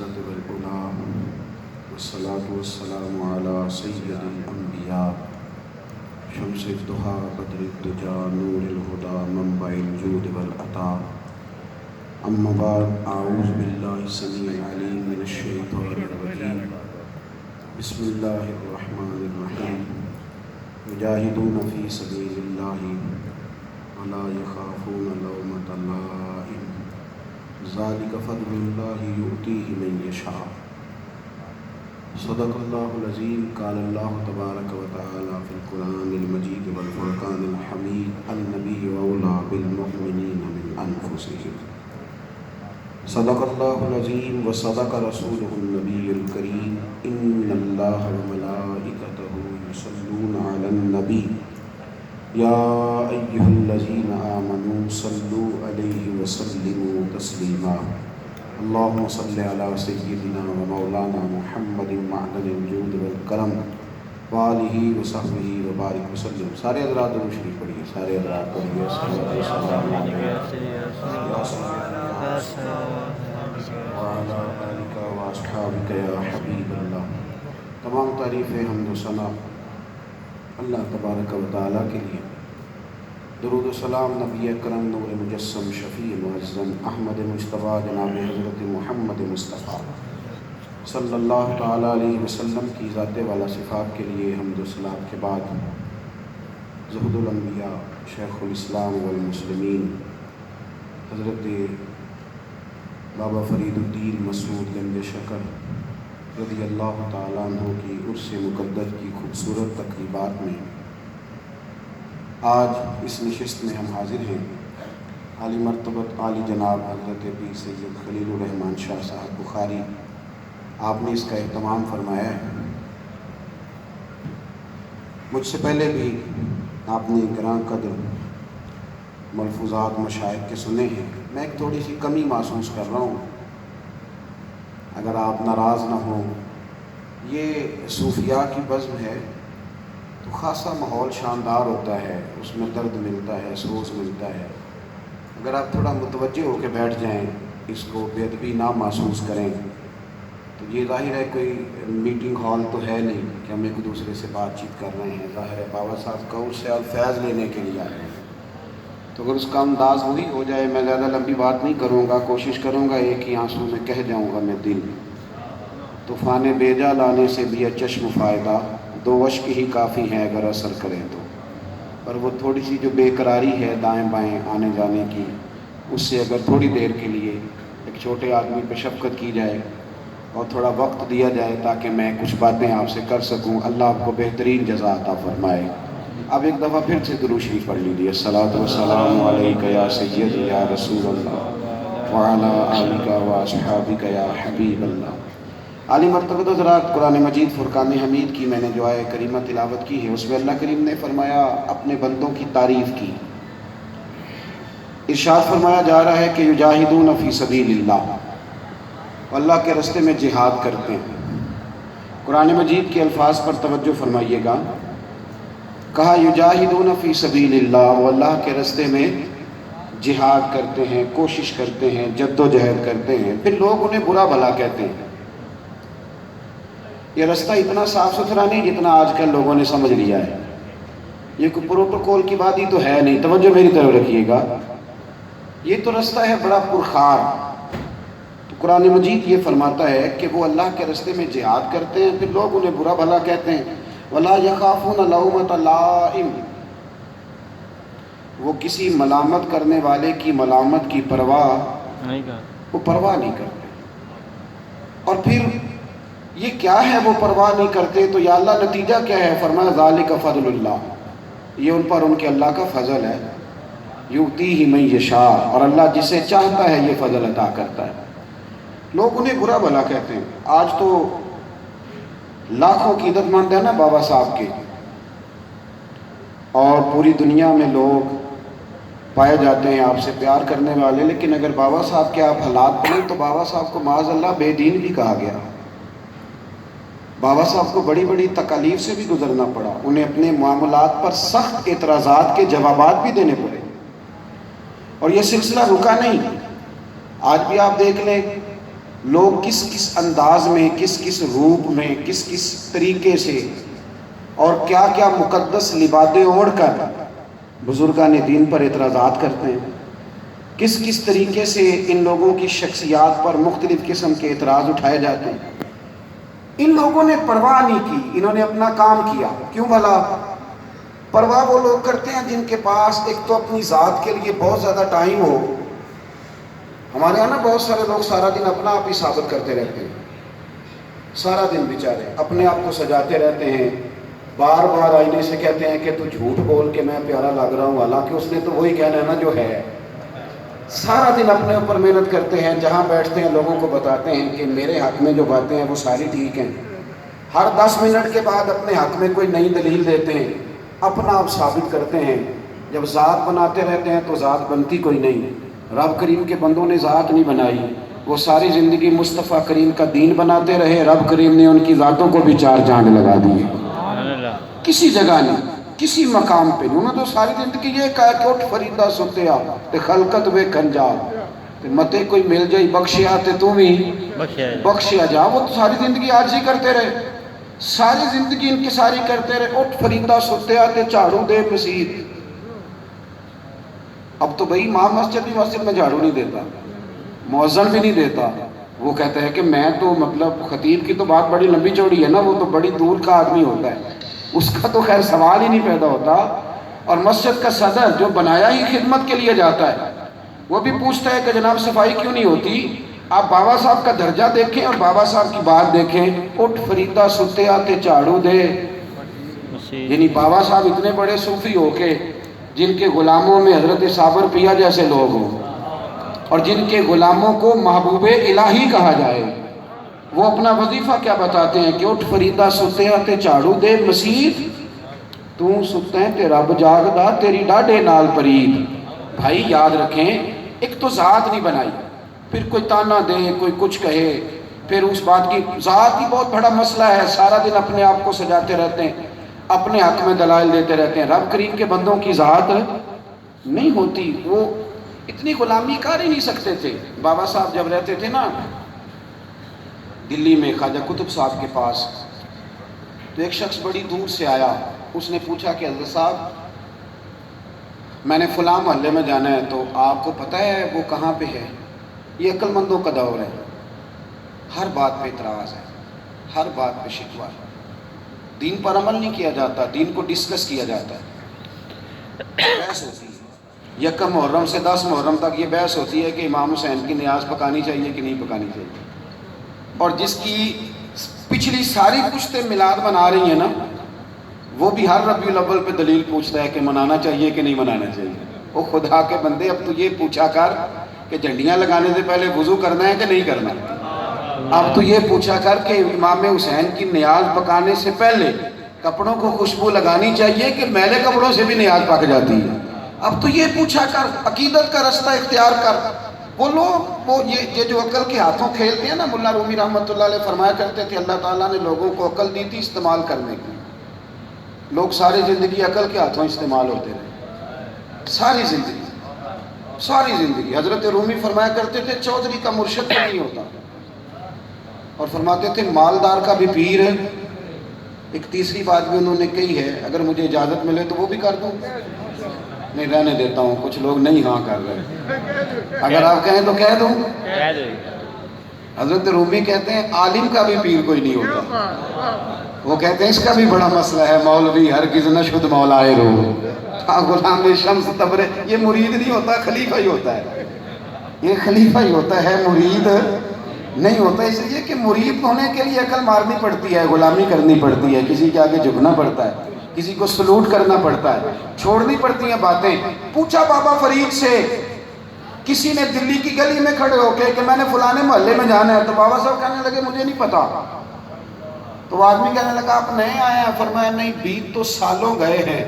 العزة والعلا والصلاة والسلام على سيد الأنبياء شمس الضحى بدر الدجى نور الهدى منبع الجود والعطاء أما بعد أعوذ بالله السميع العليم من الشيطان الرجيم بسم الله الرحمن الرحيم يجاهدون في سبيل الله ولا يخافون لومة لائم ذلك فضل الله يؤتيه من يشاء صدق الله العظيم قال الله تبارك وتعالى في القرآن المجيد والفرقان الحميد النبي أولى بالمؤمنين من أنفسهم صدق الله العظيم وصدق رسوله النبي الكريم إن الله وملائكته يصلون على النبي يا أيها الذين آمنوا صلوا عليه وسلموا تسليما اللهم صل على سيدنا ومولانا محمد معدن الجود والکرم وآلہ وصحبہ وبارک وسلم. سارے حضرات درود شریف پڑھیے. سارے حضرات پڑھیے. وعلى آلك وأصحابك يا حبیب اللہ. تمام تعریفیں حمد و ثنا اللہ تبارک و تعالیٰ کے لیے. درود و سلام نبی اکرم نور مجسم شفیع معظم احمد مجتبیٰ جناب حضرت محمد مصطفیٰ صلی اللہ تعالیٰ علیہ وسلم کی ذات والا صفات کے لیے حمد و سلام کے بعد زہد الانبیاء شیخ الاسلام والمسلمین حضرت بابا فرید الدین مسعود گنج شکر رضی اللہ تعالیٰ عنہ کی عرس مقدس کی خوبصورت تقریبات میں آج اس نشست میں ہم حاضر ہیں. عالی مرتبت عالی جناب حضرت پیر سید خلیل الرحمن شاہ صاحب بخاری آپ نے اس کا اہتمام فرمایا ہے. مجھ سے پہلے بھی آپ نے گراں قدر ملفوظات مشائخ کے سنے ہیں. میں ایک تھوڑی سی کمی محسوس کر رہا ہوں, اگر آپ ناراض نہ ہوں. یہ صوفیاء کی بزم ہے تو خاصا ماحول شاندار ہوتا ہے, اس میں درد ملتا ہے, سوز ملتا ہے. اگر آپ تھوڑا متوجہ ہو کے بیٹھ جائیں, اس کو بے ادبی نہ محسوس کریں, تو یہ ظاہر ہے کوئی میٹنگ ہال تو ہے نہیں کہ ہم ایک دوسرے سے بات چیت کر رہے ہیں. ظاہر ہے بابا صاحب کا اس سے الفیض لینے کے لیے آئے ہیں. تو اگر اس کا انداز وہی ہو جائے, میں زیادہ لمبی بات نہیں کروں گا, کوشش کروں گا ایک ہی آنسو میں کہہ جاؤں گا میں دل. طوفان بیجا لانے سے بھی چشم فائدہ, دو اشک ہی کافی ہیں اگر اثر کریں تو. پر وہ تھوڑی سی جو بے قراری ہے دائیں بائیں آنے جانے کی, اس سے اگر تھوڑی دیر کے لیے ایک چھوٹے آدمی پہ شفقت کی جائے اور تھوڑا وقت دیا جائے تاکہ میں کچھ باتیں آپ سے کر سکوں, اللہ آپ کو بہترین جزا عطا فرمائے. اب ایک دفعہ پھر سے درود شریف پڑھ لیجیے. الصلاۃ والسلام علیک یا سیدی یا رسول اللہ وعلی آلک واصحابک یا حبیب اللہ. عالی مرتبہ حضرات, قرآن مجید فرقان حمید کی میں نے جو آیہ کریمہ تلاوت کی ہے, اس میں اللہ کریم نے فرمایا اپنے بندوں کی تعریف کی. ارشاد فرمایا جا رہا ہے کہ یجاہدون فی سبیل اللہ, اللہ کے راستے میں جہاد کرتے ہیں. قرآن مجید کے الفاظ پر توجہ فرمائیے گا. کہا یجاہدون فی سبیل اللہ, وہ اللہ کے راستے میں جہاد کرتے ہیں, کوشش کرتے ہیں, جد و جہد کرتے ہیں. پھر لوگ انہیں برا بھلا کہتے ہیں. یہ راستہ اتنا صاف ستھرا نہیں جتنا آج کل لوگوں نے سمجھ لیا ہے. یہ کوئی پروٹوکول کی بات ہی تو ہے نہیں, توجہ میری طرف رکھیے گا. یہ تو راستہ ہے بڑا پرخار. تو قرآن مجید یہ فرماتا ہے کہ وہ اللہ کے راستے میں جہاد کرتے ہیں, پھر لوگ انہیں برا بھلا کہتے ہیں. وَلَا يَخَافُونَ لَوْمَةَ لَائِمٍ, وہ کسی ملامت کرنے والے کی ملامت کی پرواہ وہ پرواہ نہیں کرتے. اور پھر یہ کیا ہے وہ پرواہ نہیں کرتے, تو یا اللہ نتیجہ کیا ہے؟ فرمایا ذَلِكَ فَضْلُ اللَّهِ, یہ ان پر ان کے اللہ کا فضل ہے. یؤتیہ من یشاء, اور اللہ جسے چاہتا ہے یہ فضل عطا کرتا ہے. لوگ انہیں برا بھلا کہتے ہیں. آج تو لاکھوں کی عزت مند ہے نا بابا صاحب کے, اور پوری دنیا میں لوگ پائے جاتے ہیں آپ سے پیار کرنے والے, لیکن اگر بابا صاحب کے آپ حالات پڑھیں تو بابا صاحب کو معاذ اللہ بے دین بھی کہا گیا. بابا صاحب کو بڑی بڑی تکالیف سے بھی گزرنا پڑا, انہیں اپنے معاملات پر سخت اعتراضات کے جوابات بھی دینے پڑے. اور یہ سلسلہ رکا نہیں. آج بھی آپ دیکھ لیں لوگ کس کس انداز میں، کس کس روپ میں، کس کس طریقے سے اور کیا کیا مقدس لبادیں اوڑھ کر بزرگان دین پر اعتراضات کرتے ہیں، کس کس طریقے سے ان لوگوں کی شخصیات پر مختلف قسم کے اعتراض اٹھائے جاتے ہیں۔ ان لوگوں نے پرواہ نہیں کی، انہوں نے اپنا کام کیا۔ کیوں بھلا؟ پرواہ وہ لوگ کرتے ہیں جن کے پاس ایک تو اپنی ذات کے لیے بہت زیادہ ٹائم ہو۔ ہمارے یہاں نا بہت سارے لوگ سارا دن اپنا آپ ہی ثابت کرتے رہتے ہیں، سارا دن بیچارے اپنے آپ کو سجاتے رہتے ہیں، بار بار آئینے سے کہتے ہیں کہ تو جھوٹ بول کے میں پیارا لگ رہا ہوں، حالانکہ اس نے تو وہی کہنا ہے نا جو ہے۔ سارا دن اپنے اوپر محنت کرتے ہیں، جہاں بیٹھتے ہیں لوگوں کو بتاتے ہیں کہ میرے حق میں جو باتیں ہیں وہ ساری ٹھیک ہیں۔ ہر 10 منٹ کے بعد اپنے حق میں کوئی نئی دلیل دیتے ہیں، اپنا آپ ثابت کرتے ہیں۔ جب ذات بناتے رہتے ہیں تو ذات بنتی کوئی نہیں۔ رب کریم کے بندوں نے ذات نہیں بنائی، وہ ساری زندگی مصطفیٰ کریم کا دین بناتے رہے، رب کریم نے ان کی ذاتوں کو بھی 4 چاند لگا دیے۔ کسی جگہ نہیں، کسی مقام پہ نہیں، انہوں نے تو ساری زندگی یہ کہا کہ اٹھ فریدہ ستیا تے خلقت وے کنجا تے متے کوئی مل جائی بخشیا تے تو بھی بخشیا جا۔ وہ تو ساری زندگی آج ہی کرتے رہے، ساری زندگی انکساری کرتے رہے، اٹھ فریدہ ستیا تے جھاڑو دے مسجد۔ اب تو بھئی امام مسجد بھی مسجد میں جھاڑو نہیں دیتا، مؤذن بھی نہیں دیتا۔ وہ کہتا ہے کہ میں تو مطلب خطیب کی تو بات بڑی لمبی چوڑی ہے نا، وہ تو بڑی دور کا آدمی ہوتا ہے، اس کا تو خیر سوال ہی نہیں پیدا ہوتا۔ اور مسجد کا صدر جو بنایا ہی خدمت کے لیے جاتا ہے، وہ بھی پوچھتا ہے کہ جناب صفائی کیوں نہیں ہوتی؟ آپ بابا صاحب کا درجہ دیکھیں اور بابا صاحب کی بات دیکھیں، اٹھ فریدہ ستیا تے جھاڑو دے۔ یعنی بابا صاحب اتنے بڑے صوفی ہو کے جن کے غلاموں میں حضرت صابر پیا جیسے لوگ ہوں اور جن کے غلاموں کو محبوب الہی کہا جائے، وہ اپنا وظیفہ کیا بتاتے ہیں کہ اٹھ فریدہ ستیا تے جھاڑو دے مسجد، تو ستیں تے رب جاگدا تیری ڈاڈے نال پرید۔ بھائی یاد رکھیں، ایک تو ذات نہیں بنائی، پھر کوئی تانا دے، کوئی کچھ کہے، پھر اس بات کی ذات ہی بہت بڑا مسئلہ ہے۔ سارا دن اپنے آپ کو سجاتے رہتے ہیں، اپنے حق میں دلائل دیتے رہتے ہیں۔ رب کریم کے بندوں کی ذات نہیں ہوتی، وہ اتنی غلامی کر ہی نہیں سکتے تھے۔ بابا صاحب جب رہتے تھے نا دلی میں خواجہ قطب صاحب کے پاس، تو ایک شخص بڑی دور سے آیا، اس نے پوچھا کہ حضرت صاحب میں نے فلاں محلے میں جانا ہے، تو آپ کو پتہ ہے وہ کہاں پہ ہے؟ یہ عقل مندوں کا دور ہے، ہر بات پہ اعتراض ہے، ہر بات پہ شکوہ ہے، دین پر عمل نہیں کیا جاتا، دین کو ڈسکس کیا جاتا ہے، بحث ہوتی ہے۔ یکم محرم سے 10 محرم تک یہ بحث ہوتی ہے کہ امام حسین کی نیاز پکانی چاہیے کہ نہیں پکانی چاہیے، اور جس کی پچھلی ساری پشتیں میلاد منا رہی ہیں نا، وہ بھی ہر ربیع الاول پہ دلیل پوچھتا ہے کہ منانا چاہیے کہ نہیں منانا چاہیے۔ وہ خدا کے بندے، اب تو یہ پوچھا کر کہ جھنڈیاں لگانے سے پہلے وضو کرنا ہے کہ نہیں کرنا، اب تو یہ پوچھا کر کہ امام حسین کی نیاز پکانے سے پہلے کپڑوں کو خوشبو لگانی چاہیے کہ میلے کپڑوں سے بھی نیاز پک جاتی ہے۔ اب تو یہ پوچھا کر، عقیدت کا رستہ اختیار کر۔ وہ لوگ یہ جو عقل کے ہاتھوں کھیلتے ہیں نا، ملا رومی رحمۃ اللہ علیہ فرمایا کرتے تھے اللہ تعالیٰ نے لوگوں کو عقل دی تھی استعمال کرنے کی، لوگ ساری زندگی عقل کے ہاتھوں استعمال ہوتے رہے، ساری زندگی۔ حضرت رومی فرمایا کرتے تھے چودھری کا مرشد تو نہیں ہوتا، اور فرماتے تھے مالدار کا بھی پیر ہے۔ ایک تیسری بات بھی انہوں نے کہی ہے، اگر مجھے اجازت ملے تو وہ بھی کر دوں، نہیں رہنے دیتا ہوں، کچھ لوگ نہیں ہاں کر رہے، اگر آپ کہیں تو کہہ دوں۔ حضرت رومی کہتے ہیں عالم کا بھی پیر کوئی نہیں ہوتا، وہ کہتے ہیں اس کا بھی بڑا مسئلہ ہے، مولوی ہرگز نشد مولائے رو، غلام شمس تبرے، یہ مرید نہیں ہوتا، خلیفہ ہی ہوتا ہے، یہ خلیفہ ہی ہوتا ہے، مرید نہیں ہوتا۔ اس لیے کہ مرید ہونے کے لیے عقل مارنی پڑتی ہے، غلامی کرنی پڑتی ہے، کسی کے آگے جھکنا پڑتا ہے، کسی کو سلوٹ کرنا پڑتا ہے، چھوڑنی پڑتی ہیں باتیں۔ پوچھا بابا فرید سے، کسی نے دلی کی گلی میں کھڑے ہو کے کہ میں نے فلانے محلے میں جانا ہے، تو بابا صاحب کہنے لگے مجھے نہیں پتا۔ تو وہ آدمی کہنے لگا آپ نئے آئے ہیں؟ فرمایا نہیں، بیت تو سالوں گئے ہیں،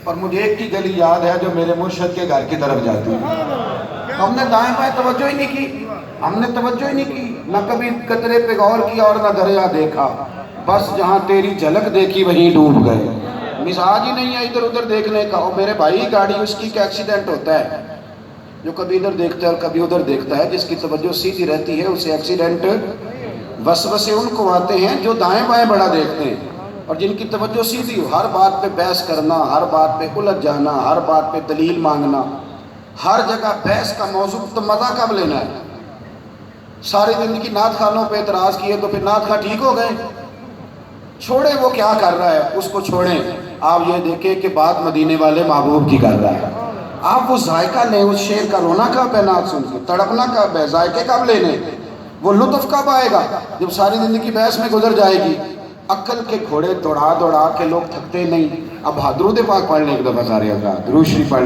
پر مجھے ایک کی گلی یاد ہے جو میرے مرشد کے گھر کی طرف جاتی ہے۔ ہم نے دائیں بائیں توجہ ہی نہیں کی، ہم نے توجہ ہی نہیں کی، نہ کبھی قطرے پہ غور کیا اور نہ دریا دیکھا، بس جہاں تیری جھلک دیکھی وہیں ڈوب گئے۔ مزاج ہی نہیں ہے ادھر ادھر دیکھنے کا۔ اور میرے بھائی گاڑی اس کی ایکسیڈنٹ ہوتا ہے، جو کبھی ادھر دیکھتا ہے اور کبھی ادھر دیکھتا ہے، جس کی توجہ سیدھی رہتی ہے اسے ایکسیڈنٹ وسوسے ان کو آتے ہیں جو دائیں بائیں بڑا دیکھتے ہیں، اور جن کی توجہ سیدھی ہو، ہر بات پہ بحث کرنا، ہر بات پہ الجھ جانا، ہر بات پہ دلیل مانگنا، ہر جگہ بحث کا موضوع، تو مزہ کب لینا ہے؟ ساری زندگی نعت خوانوں پہ اعتراض کیے تو پھر نعت خواں ٹھیک ہو گئے؟ چھوڑیں وہ کیا کر رہا ہے اس کو چھوڑیں، آپ یہ دیکھیں کہ بات مدینے والے محبوب کی کر رہا ہے۔ آپ وہ ذائقہ لیں، اس شعر کا رونا کب ہے نعت سن کے، تڑپنا کب ہے، ذائقے کب لینے، وہ لطف کب آئے گا؟ جب ساری زندگی بحث میں گزر جائے گی۔ عقل کے گھوڑے دوڑا دوڑا کے لوگ تھکتے نہیں۔ اب درود پاک پڑھ لیں ایک دفعہ سارے حضرات، درود شریف پڑھ لیں۔